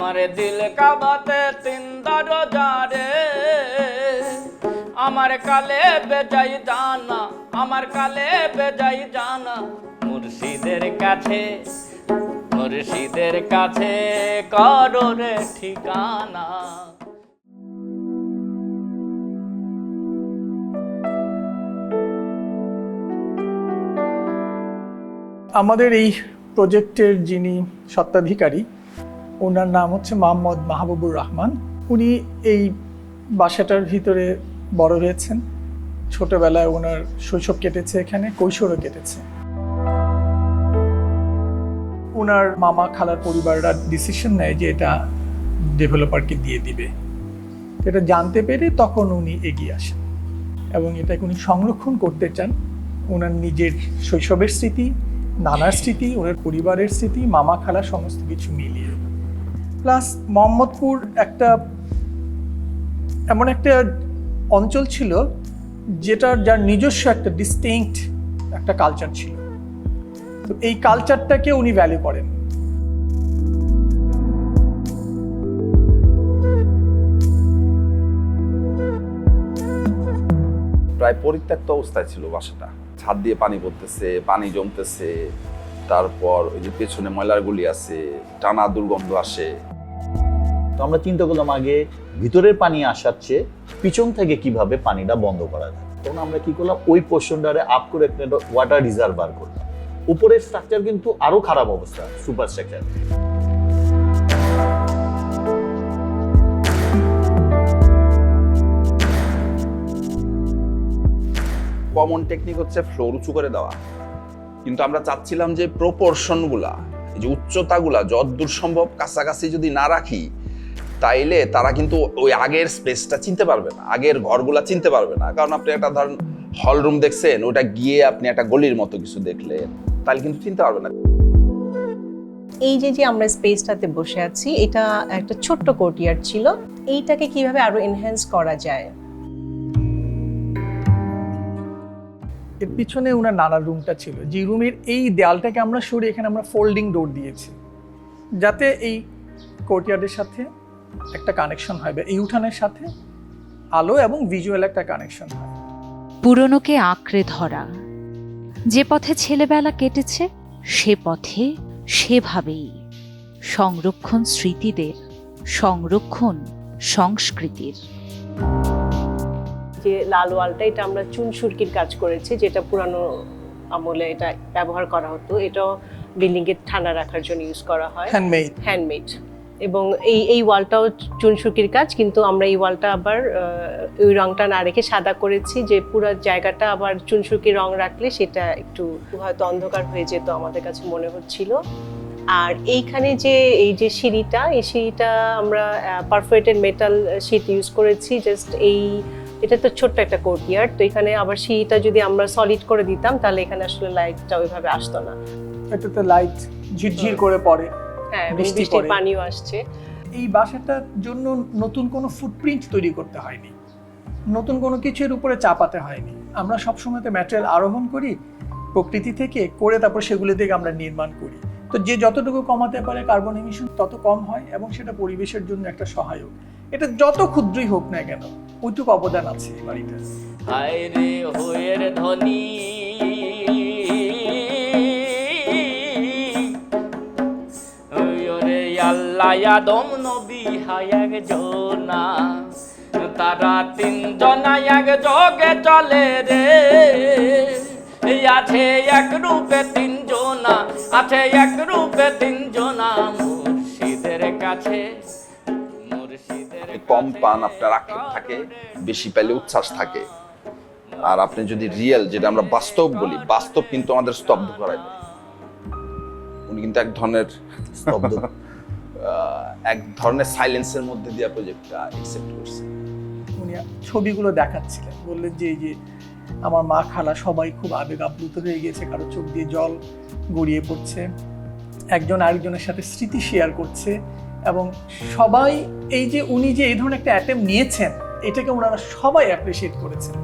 আমার দিল কাবাতে তিন দরজা রে, আমার কালে বেজাই জানা, আমার কালে বেজাই জানা, মুর্শিদের কাছে, মুর্শিদের কাছে করো রে ঠিকানা। আমাদের এই প্রজেক্টের যিনি স্বত্বাধিকারী, ওনার নাম হচ্ছে মোহাম্মদ মাহবুবুর রহমান। উনি এই বাসাটার ভিতরে বড় হয়েছেন। ছোটবেলায় ওনার শৈশব কেটেছে এখানে, কৈশোরও কেটেছে। ওনার মামা খালার পরিবাররা ডিসিশন নেয় যে এটা ডেভেলপারকে দিয়ে দিবে। এটা জানতে পেরে তখন উনি এগিয়ে আসেন এবং এটাকে উনি সংরক্ষণ করতে চান। ওনার নিজের শৈশবের স্মৃতি, নানার স্মৃতি, ওনার পরিবারের স্মৃতি, মামা খালা সমস্ত কিছু মিলিয়ে। প্লাস মোহাম্মদপুর একটা এমন একটা অঞ্চল ছিল যার নিজস্ব একটা ডিস্টিংক্ট একটা কালচার ছিল। তো এই কালচারটাকে উনি ভ্যালু করেন। প্রায় পরিত্যক্ত অবস্থায় ছিল বাসাটা। ছাদ দিয়ে পানি পড়তেছে, পানি জমতেছে, তারপর ওই যে পেছনে ময়লার গুলি আছে, টানা দুর্গন্ধ আসে। তো আমরা চিন্তা করলাম আগে ভিতরের পানি আসার চেয়ে পিছন থেকে কিভাবে পানিটা বন্ধ করা যায়। তখন আমরা কি করলাম, ওই পোর্শনটারে আপ করে একটা ওয়াটার রিজার্ভার করলাম। উপরের স্ট্রাকচার কিন্তু আরো খারাপ অবস্থা, সুপার স্ট্রাকচার। কমন টেকনিক হচ্ছে ফ্লোর উঁচু করে দেওয়া, কিন্তু আমরা চাচ্ছিলাম যে প্রপোর্শনগুলা, এই যে উচ্চতাগুলা যতদূর সম্ভব কাছাকাছি যদি না রাখি, তাইলে তারা কিন্তু ওই আগের স্পেসটা চিনতে পারবে না, আগের ঘরগুলা চিনতে পারবে না। কারণ আপনি একটা ধরেন হল রুম দেখছেন, ওটা গিয়ে আপনি একটা গলির মতো কিছু দেখলেন, তাহলে কিন্তু চিনতে পারবে না। এই যে আমরা স্পেসটাতে বসে আছি, এটা একটা ছোট্ট কোর্টইয়ার্ড ছিল। এইটাকে কিভাবে আরো এনহ্যান্স করা যায়। এর পিছনে ওনার নানা রুমটা ছিল, যে রুমের এই দেয়ালটাকে আমরা সরিয়ে এখানে আমরা ফোল্ডিং ডোর দিয়েছি, যাতে এই কোর্টইয়ার্ডের সাথে একটা কানেকশন হয়, বা এই উঠানের সাথে আলো এবং ভিজুয়াল একটা কানেকশন হয়। পুরনোকে আঁকড়ে ধরা, যে পথে ছেলেবেলা কেটেছে সে পথে সেভাবেই। সংরক্ষণ স্মৃতিদের, সংরক্ষণ সংস্কৃতির। যে লাল ওয়ালটা, এটা আমরা চুন সুরকির কাজ করেছি, যেটা পুরানো আমলে এটা ব্যবহার করা হতো। এটাও বিল্ডিং এ ঠান্ডা রাখার জন্য ইউজ করা হয়, হ্যান্ডমেড। এবং এই ওয়ালটাও চুন সুরকির কাজ, কিন্তু আমরা এই ওয়ালটা আবার ওই রংটা না রেখে সাদা করেছি, যে পুরো জায়গাটা আবার চুন সুরকির রং রাখলে সেটা একটু হয়তো অন্ধকার হয়ে যেত আমাদের কাছে মনে হচ্ছিল। আর এইখানে যে এই যে সিঁড়িটা, এই সিঁড়িটা আমরা পারফোরেটেড মেটাল শীট ইউজ করেছি। জাস্ট এটা তো ছোট্ট একটা কোর্টইয়ার্ড, তো এখানে আবার সিঁড়িটা যদি আমরা সলিড করে দিতাম তাহলে এখানে আসলে লাইটটা ওইভাবে আসতো না। এটাতে লাইট ঝিরঝির করে পড়ে, হ্যাঁ, বৃষ্টির পানিও আসছে। এই বাসাটার জন্য নতুন কোনো ফুটপ্রিন্ট তৈরি করতে হয়নি, নতুন কোনো কিছুর উপরে চাপাতে হয়নি। আমরা সবসময় তো ম্যাটেরিয়াল আরোহণ করি প্রকৃতি থেকে, করে তারপর সেগুলো থেকে আমরা নির্মাণ করি। তো যে যতটুকু কমাতে পারে কার্বন এমিশন তত কম হয়, এবং সেটা পরিবেশের জন্য একটা সহায়ক। এটা যত ক্ষুদ্রই হোক না কেন, ওইটুকু অবদান আছে এই বাড়িটার। হায় রে হয়ের ধনী, ওরে আল্লাহ আদম নবী হায় একজনা, তারা তিনজনা এক যোগে চলে রে। আছে এক রূপে তিনজনা, আছে এক রূপে তিনজনা, মুর্শিদের কাছে, মুর্শিদের কম পান আপনার আক্ষেপ থাকে, বেশি পেলে উচ্ছ্বাস থাকে। আর আপনি যদি রিয়েল, যেটা আমরা বাস্তব বলি, বাস্তব কিন্তু আমাদের স্তব্ধ করায় দেয়। উনি কিন্তু এক ধরনের স্তব্ধ এক ধরনের সাইলেন্সের মধ্যে দিয়ে প্রজেক্টটা অ্যাকসেপ্ট করছে। উনি ছবিগুলো দেখাচ্ছিলেন, বললেন যে এই যে আমার মা খালা সবাই খুব আবেগ আপ্লুত হয়ে গেছে, কারো চোখ দিয়ে জল গড়িয়ে পড়ছে, একজন আরেকজনের সাথে স্মৃতি শেয়ার করছে, এবং সবাই এই যে উনি যে এই ধরনের একটা অ্যাটেম্প নিয়েছেন, এটাকে ওনারা সবাই অ্যাপ্রিসিয়েট করেছেন।